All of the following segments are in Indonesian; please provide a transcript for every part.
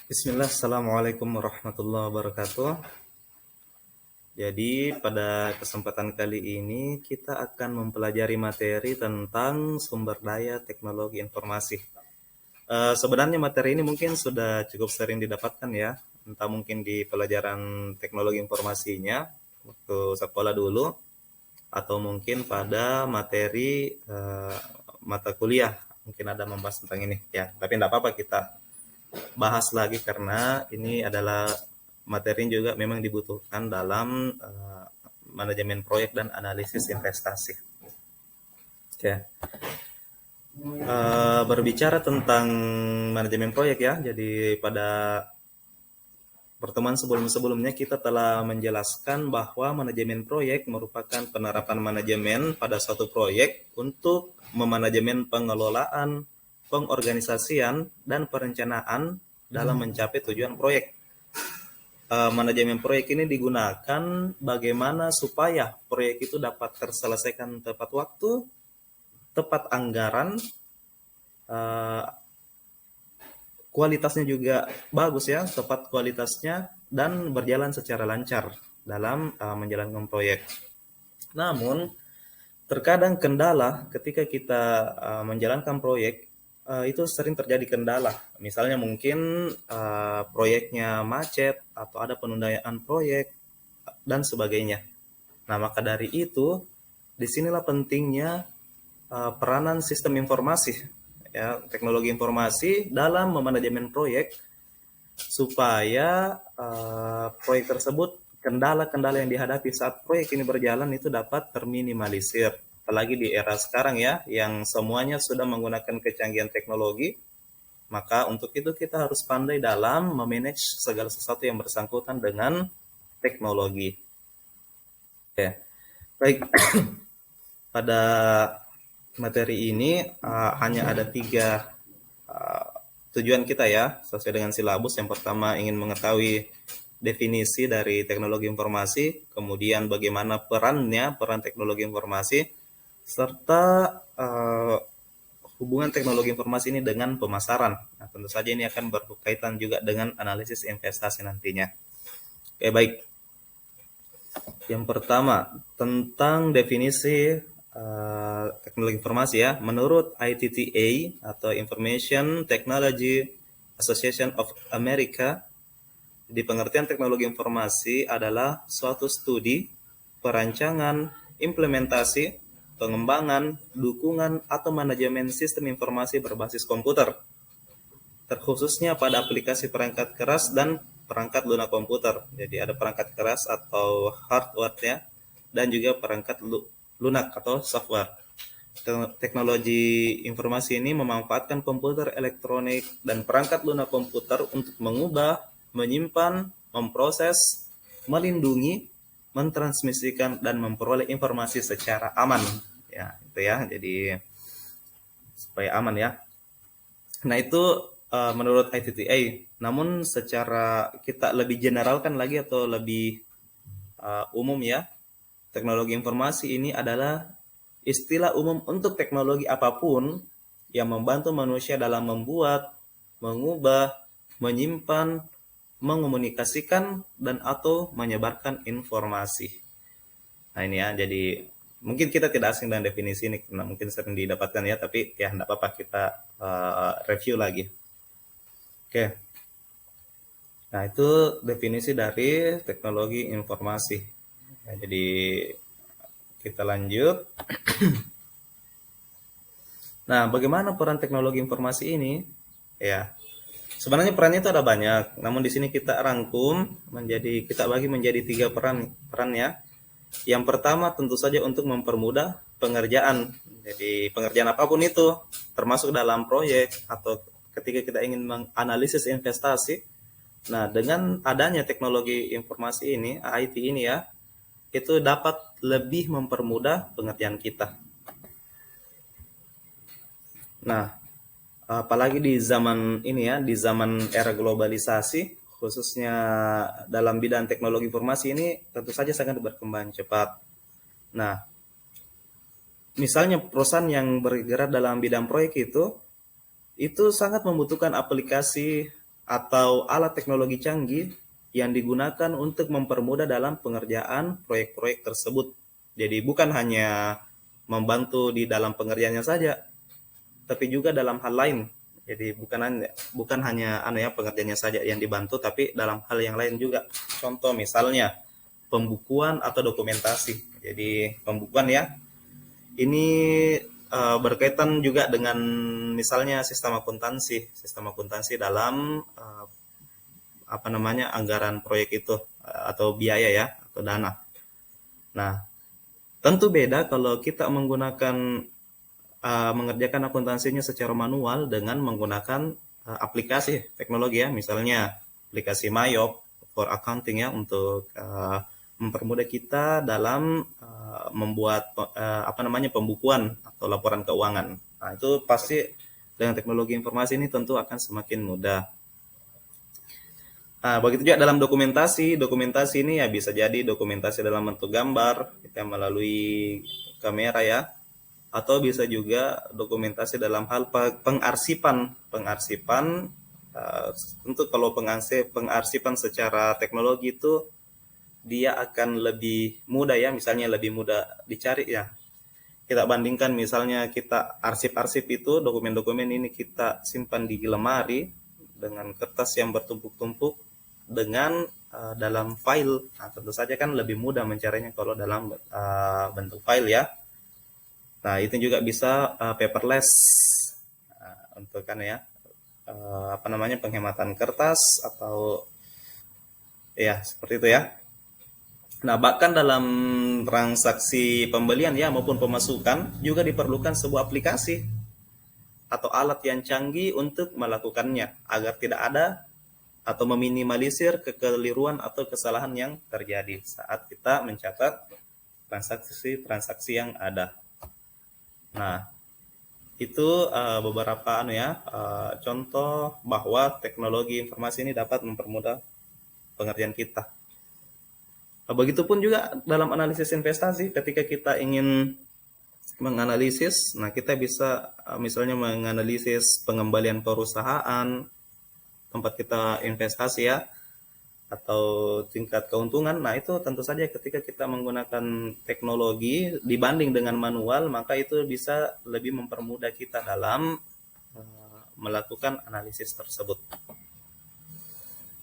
Bismillah, Assalamualaikum warahmatullahi wabarakatuh. Jadi pada kesempatan kali ini kita akan mempelajari materi tentang sumber daya teknologi informasi. Sebenarnya materi ini mungkin sudah cukup sering didapatkan ya, entah mungkin di pelajaran teknologi informasinya waktu sekolah dulu, atau mungkin pada materi mata kuliah mungkin ada membahas tentang ini ya. Tapi tidak apa-apa kita bahas lagi karena ini adalah materi yang juga memang dibutuhkan dalam manajemen proyek dan analisis investasi. Oke. Berbicara tentang manajemen proyek ya, jadi pada pertemuan sebelum-sebelumnya kita telah menjelaskan bahwa manajemen proyek merupakan penerapan manajemen pada suatu proyek untuk memanajemen pengelolaan, pengorganisasian, dan perencanaan dalam mencapai tujuan proyek. Manajemen proyek ini digunakan bagaimana supaya proyek itu dapat terselesaikan tepat waktu, tepat anggaran, kualitasnya juga bagus ya, tepat kualitasnya, dan berjalan secara lancar dalam menjalankan proyek. Namun, terkadang kendala ketika kita menjalankan proyek itu sering terjadi kendala. Misalnya mungkin proyeknya macet atau ada penundaan proyek dan sebagainya. Nah, maka dari itu disinilah pentingnya peranan sistem informasi ya, teknologi informasi dalam memanajemen proyek supaya proyek tersebut kendala-kendala yang dihadapi saat proyek ini berjalan itu dapat terminimalisir. Apalagi di era sekarang ya, yang semuanya sudah menggunakan kecanggihan teknologi, maka untuk itu kita harus pandai dalam memanage segala sesuatu yang bersangkutan dengan teknologi. Oke, baik. Pada materi ini hanya ada 3 tujuan kita ya, sesuai dengan silabus. Yang pertama ingin mengetahui definisi dari teknologi informasi, kemudian bagaimana peran teknologi informasi, serta hubungan teknologi informasi ini dengan pemasaran. Nah, tentu saja ini akan berkaitan juga dengan analisis investasi nantinya. Oke, baik. Yang pertama, tentang definisi teknologi informasi ya. Menurut ITTA atau Information Technology Association of America, di pengertian teknologi informasi adalah suatu studi, perancangan, implementasi, pengembangan, dukungan, atau manajemen sistem informasi berbasis komputer, terkhususnya pada aplikasi perangkat keras dan perangkat lunak komputer. Jadi ada perangkat keras atau hardware-nya dan juga perangkat lunak atau software. Teknologi informasi ini memanfaatkan komputer elektronik dan perangkat lunak komputer untuk mengubah, menyimpan, memproses, melindungi, mentransmisikan, dan memperoleh informasi secara aman. Ya, itu ya. Jadi supaya aman ya. Nah, itu menurut ITTA. Namun secara kita lebih generalkan lagi atau lebih umum ya, teknologi informasi ini adalah istilah umum untuk teknologi apapun yang membantu manusia dalam membuat, mengubah, menyimpan, mengomunikasikan, dan atau menyebarkan informasi. Nah, ini ya, jadi mungkin kita tidak asing dengan definisi ini karena mungkin sering didapatkan ya, tapi ya tidak apa-apa kita review lagi. Oke. Nah, itu definisi dari teknologi informasi. Ya, jadi kita lanjut. Nah, bagaimana peran teknologi informasi ini? Ya, sebenarnya perannya itu ada banyak. Namun di sini kita rangkum kita bagi menjadi 3 perannya. Yang pertama tentu saja untuk mempermudah pengerjaan. Jadi pengerjaan apapun itu, termasuk dalam proyek atau ketika kita ingin menganalisis investasi. Nah, dengan adanya teknologi informasi ini, IT ini ya, itu dapat lebih mempermudah pengerjaan kita. Nah, apalagi di zaman ini ya, di zaman era globalisasi, khususnya dalam bidang teknologi informasi ini tentu saja sangat berkembang cepat. Nah, misalnya perusahaan yang bergerak dalam bidang proyek itu sangat membutuhkan aplikasi atau alat teknologi canggih yang digunakan untuk mempermudah dalam pengerjaan proyek-proyek tersebut. Jadi bukan hanya membantu di dalam pengerjaannya saja, tapi juga dalam hal lain. Jadi bukan hanya pengerjaannya saja yang dibantu, tapi dalam hal yang lain juga. Contoh misalnya pembukuan atau dokumentasi. Jadi pembukuan ya, ini berkaitan juga dengan misalnya sistem akuntansi dalam anggaran proyek itu atau biaya ya atau dana. Nah, tentu beda kalau kita menggunakan mengerjakan akuntansinya secara manual dengan menggunakan aplikasi teknologi ya, misalnya aplikasi Mayop for accounting ya, untuk mempermudah kita dalam membuat pembukuan atau laporan keuangan. Nah, itu pasti dengan teknologi informasi ini tentu akan semakin mudah. Nah, begitu juga dalam dokumentasi ini ya bisa jadi dokumentasi dalam bentuk gambar kita melalui kamera ya, atau bisa juga dokumentasi dalam hal pengarsipan. Tentu kalau pengarsipan secara teknologi itu dia akan lebih mudah ya, misalnya lebih mudah dicari ya. Kita bandingkan misalnya kita arsip itu, dokumen-dokumen ini kita simpan di lemari dengan kertas yang bertumpuk-tumpuk dengan dalam file. Nah, tentu saja kan lebih mudah mencarinya kalau dalam bentuk file ya. Nah, itu juga bisa paperless untuk penghematan kertas atau ya seperti itu ya. Nah, bahkan dalam transaksi pembelian ya maupun pemasukan juga diperlukan sebuah aplikasi atau alat yang canggih untuk melakukannya agar tidak ada atau meminimalisir kekeliruan atau kesalahan yang terjadi saat kita mencatat transaksi yang ada. Nah, itu beberapa contoh bahwa teknologi informasi ini dapat mempermudah pengerjaan kita. Begitupun juga dalam analisis investasi, ketika kita ingin menganalisis, nah kita bisa misalnya menganalisis pengembalian perusahaan tempat kita investasi ya, atau tingkat keuntungan. Nah, itu tentu saja ketika kita menggunakan teknologi dibanding dengan manual, maka itu bisa lebih mempermudah kita dalam melakukan analisis tersebut.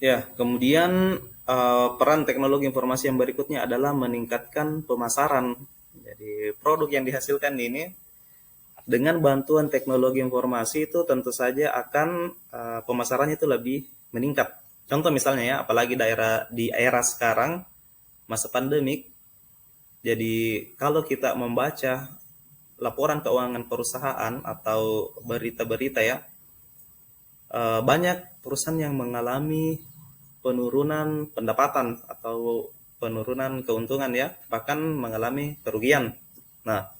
Ya, kemudian peran teknologi informasi yang berikutnya adalah meningkatkan pemasaran. Jadi produk yang dihasilkan ini dengan bantuan teknologi informasi itu tentu saja akan pemasarannya itu lebih meningkat. Contoh misalnya ya, apalagi di era sekarang masa pandemik. Jadi kalau kita membaca laporan keuangan perusahaan atau berita-berita ya, banyak perusahaan yang mengalami penurunan pendapatan atau penurunan keuntungan ya, bahkan mengalami kerugian. Nah,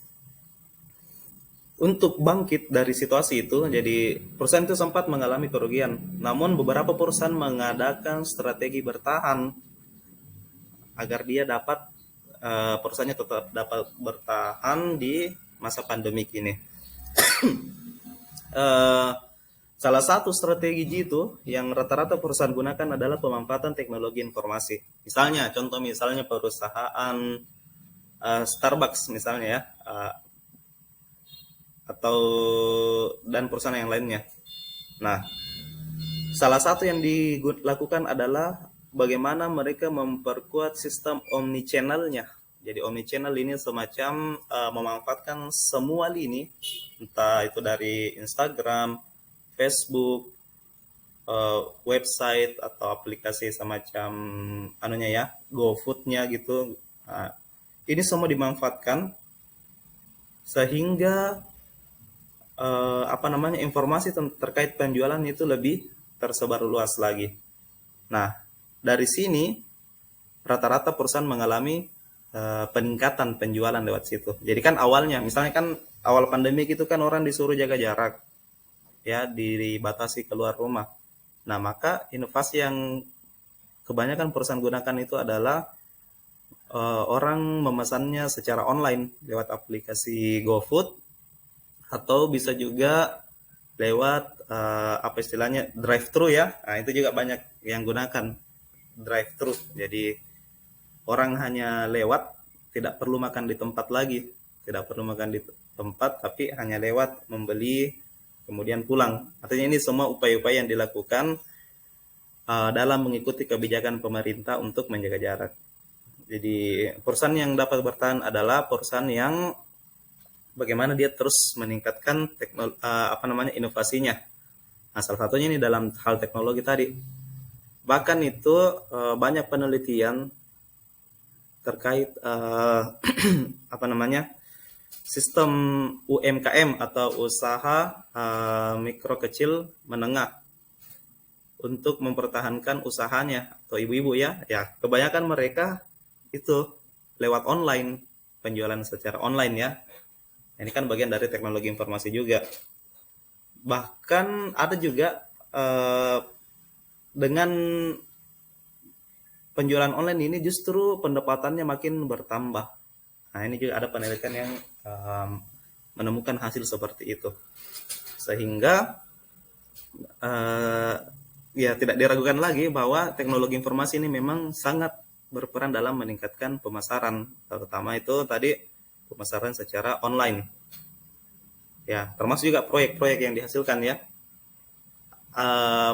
untuk bangkit dari situasi itu, jadi perusahaan itu sempat mengalami kerugian. Namun beberapa perusahaan mengadakan strategi bertahan agar dia dapat perusahaannya tetap dapat bertahan di masa pandemik ini. Salah satu strategi itu yang rata-rata perusahaan gunakan adalah pemanfaatan teknologi informasi. Contoh misalnya perusahaan Starbucks misalnya ya, dan perusahaan yang lainnya. Nah, salah satu yang dilakukan adalah bagaimana mereka memperkuat sistem omnichannel-nya. Jadi omnichannel ini semacam memanfaatkan semua lini, entah itu dari Instagram, Facebook, website atau aplikasi semacam GoFood-nya gitu. Nah, ini semua dimanfaatkan sehingga informasi terkait penjualan itu lebih tersebar luas lagi. Nah, dari sini rata-rata perusahaan mengalami peningkatan penjualan lewat situ. Jadi kan awalnya, misalnya kan awal pandemi itu kan orang disuruh jaga jarak, ya dibatasi keluar rumah. Nah, maka inovasi yang kebanyakan perusahaan gunakan itu adalah orang memesannya secara online lewat aplikasi GoFood, atau bisa juga lewat apa istilahnya drive thru ya. Nah, itu juga banyak yang gunakan drive thru. Jadi orang hanya lewat, tidak perlu makan di tempat lagi, tidak perlu makan di tempat, tapi hanya lewat membeli kemudian pulang. Artinya ini semua upaya-upaya yang dilakukan dalam mengikuti kebijakan pemerintah untuk menjaga jarak. Jadi perusahaan yang dapat bertahan adalah perusahaan yang bagaimana dia terus meningkatkan inovasinya. Nah, salah satunya ini dalam hal teknologi tadi. Bahkan itu banyak penelitian terkait sistem UMKM atau usaha mikro kecil menengah untuk mempertahankan usahanya, atau ibu-ibu ya kebanyakan mereka itu lewat online, penjualan secara online ya. Ini kan bagian dari teknologi informasi juga. Bahkan ada juga dengan penjualan online ini justru pendapatannya makin bertambah. Nah, ini juga ada penelitian yang menemukan hasil seperti itu. Sehingga ya tidak diragukan lagi bahwa teknologi informasi ini memang sangat berperan dalam meningkatkan pemasaran, terutama itu tadi pemasaran secara online. Ya, termasuk juga proyek-proyek yang dihasilkan ya.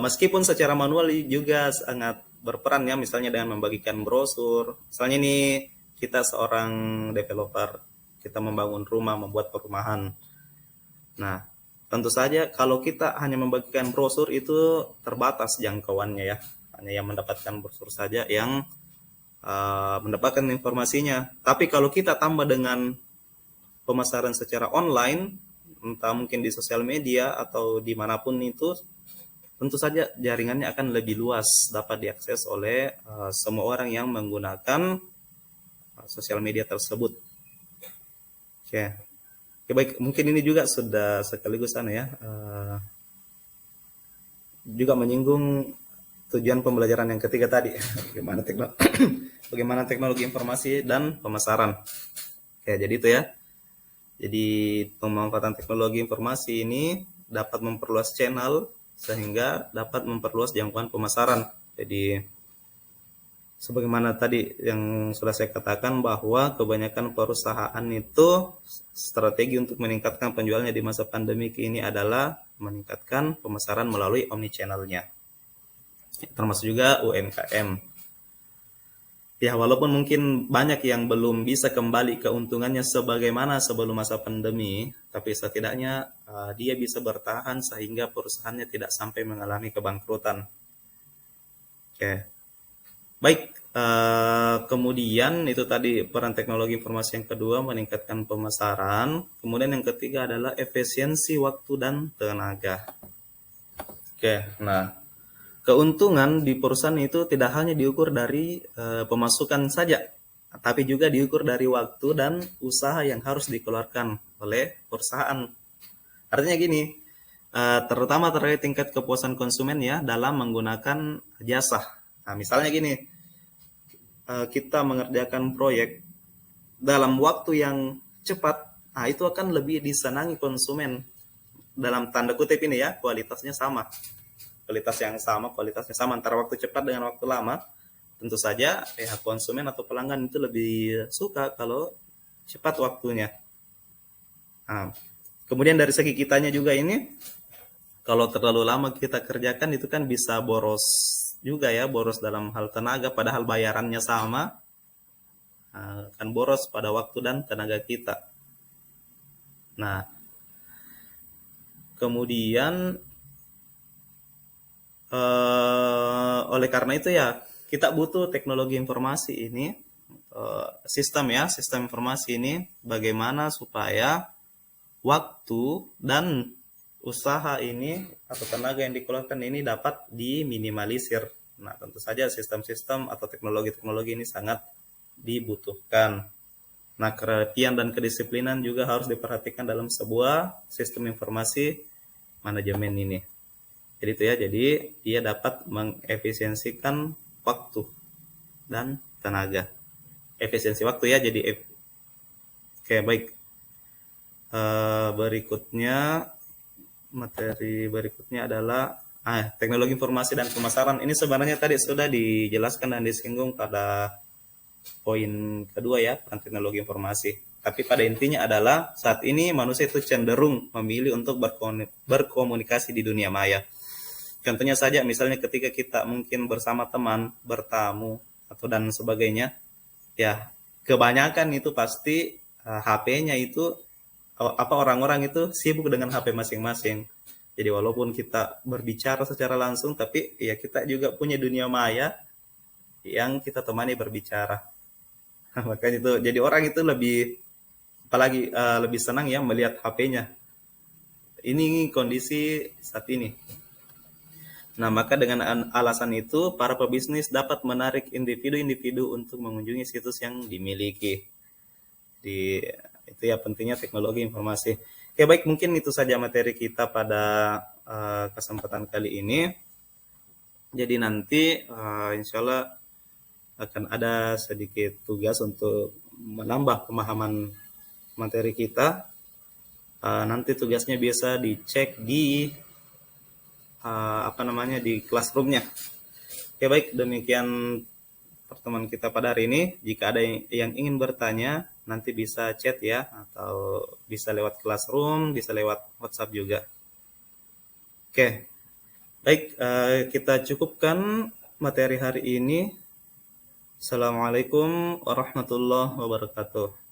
Meskipun secara manual juga sangat berperan ya, misalnya dengan membagikan brosur. Misalnya ini kita seorang developer, kita membangun rumah, membuat perumahan. Nah, tentu saja kalau kita hanya membagikan brosur itu terbatas jangkauannya ya. Hanya yang mendapatkan brosur saja yang mendapatkan informasinya. Tapi kalau kita tambah dengan pemasaran secara online, entah mungkin di sosial media atau dimanapun itu, tentu saja jaringannya akan lebih luas, dapat diakses oleh semua orang yang menggunakan sosial media tersebut. Oke, baik, mungkin ini juga sudah sekaligus juga menyinggung tujuan pembelajaran yang ketiga tadi, bagaimana teknologi informasi dan pemasaran. Oke, jadi itu ya. Jadi pemanfaatan teknologi informasi ini dapat memperluas channel sehingga dapat memperluas jangkauan pemasaran. Jadi sebagaimana tadi yang sudah saya katakan bahwa kebanyakan perusahaan itu strategi untuk meningkatkan penjualannya di masa pandemi ini adalah meningkatkan pemasaran melalui omnichannel-nya. Termasuk juga UMKM. Ya, walaupun mungkin banyak yang belum bisa kembali keuntungannya sebagaimana sebelum masa pandemi, tapi setidaknya dia bisa bertahan sehingga perusahaannya tidak sampai mengalami kebangkrutan. Oke. Baik, kemudian itu tadi peran teknologi informasi yang kedua, meningkatkan pemasaran. Kemudian yang ketiga adalah efisiensi waktu dan tenaga. Oke, nah keuntungan di perusahaan itu tidak hanya diukur dari pemasukan saja, tapi juga diukur dari waktu dan usaha yang harus dikeluarkan oleh perusahaan. Artinya gini, terutama terkait tingkat kepuasan konsumen ya dalam menggunakan jasa. Nah, misalnya gini, kita mengerjakan proyek dalam waktu yang cepat, nah itu akan lebih disenangi konsumen. Dalam tanda kutip ini ya, kualitasnya sama antara waktu cepat dengan waktu lama. Tentu saja pihak konsumen atau pelanggan itu lebih suka kalau cepat waktunya. Nah, kemudian dari segi kitanya juga ini, kalau terlalu lama kita kerjakan itu kan bisa boros juga ya, boros dalam hal tenaga padahal bayarannya sama, kan boros pada waktu dan tenaga kita. Nah, kemudian oleh karena itu ya kita butuh teknologi informasi ini, sistem informasi ini, bagaimana supaya waktu dan usaha ini atau tenaga yang dikeluarkan ini dapat diminimalisir. Nah, tentu saja sistem-sistem atau teknologi-teknologi ini sangat dibutuhkan. Nah, kerapian dan kedisiplinan juga harus diperhatikan dalam sebuah sistem informasi manajemen ini. Jadi itu ya, jadi dia dapat mengefisiensikan waktu dan tenaga. Efisiensi waktu ya, jadi oke, baik. Berikutnya materi berikutnya adalah teknologi informasi dan pemasaran. Ini sebenarnya tadi sudah dijelaskan dan disinggung pada poin kedua ya, tentang teknologi informasi. Tapi pada intinya adalah saat ini manusia itu cenderung memilih untuk berkomunikasi di dunia maya. Contohnya saja misalnya ketika kita mungkin bersama teman, bertamu, atau dan sebagainya, ya kebanyakan itu pasti HP-nya itu orang-orang itu sibuk dengan HP masing-masing. Jadi walaupun kita berbicara secara langsung, tapi ya kita juga punya dunia maya yang kita temani berbicara. Makanya itu jadi orang itu apalagi lebih senang ya melihat HP-nya. Ini kondisi saat ini. Nah, maka dengan alasan itu, para pebisnis dapat menarik individu-individu untuk mengunjungi situs yang dimiliki. Itu ya pentingnya teknologi informasi. Oke, baik, mungkin itu saja materi kita pada kesempatan kali ini. Jadi nanti insya Allah akan ada sedikit tugas untuk menambah pemahaman materi kita. Nanti tugasnya bisa dicek di di classroomnya. Oke, baik, demikian pertemuan kita pada hari ini. Jika ada yang ingin bertanya, nanti bisa chat ya, atau bisa lewat classroom, bisa lewat WhatsApp juga. Oke, baik, kita cukupkan materi hari ini. Assalamualaikum warahmatullahi wabarakatuh.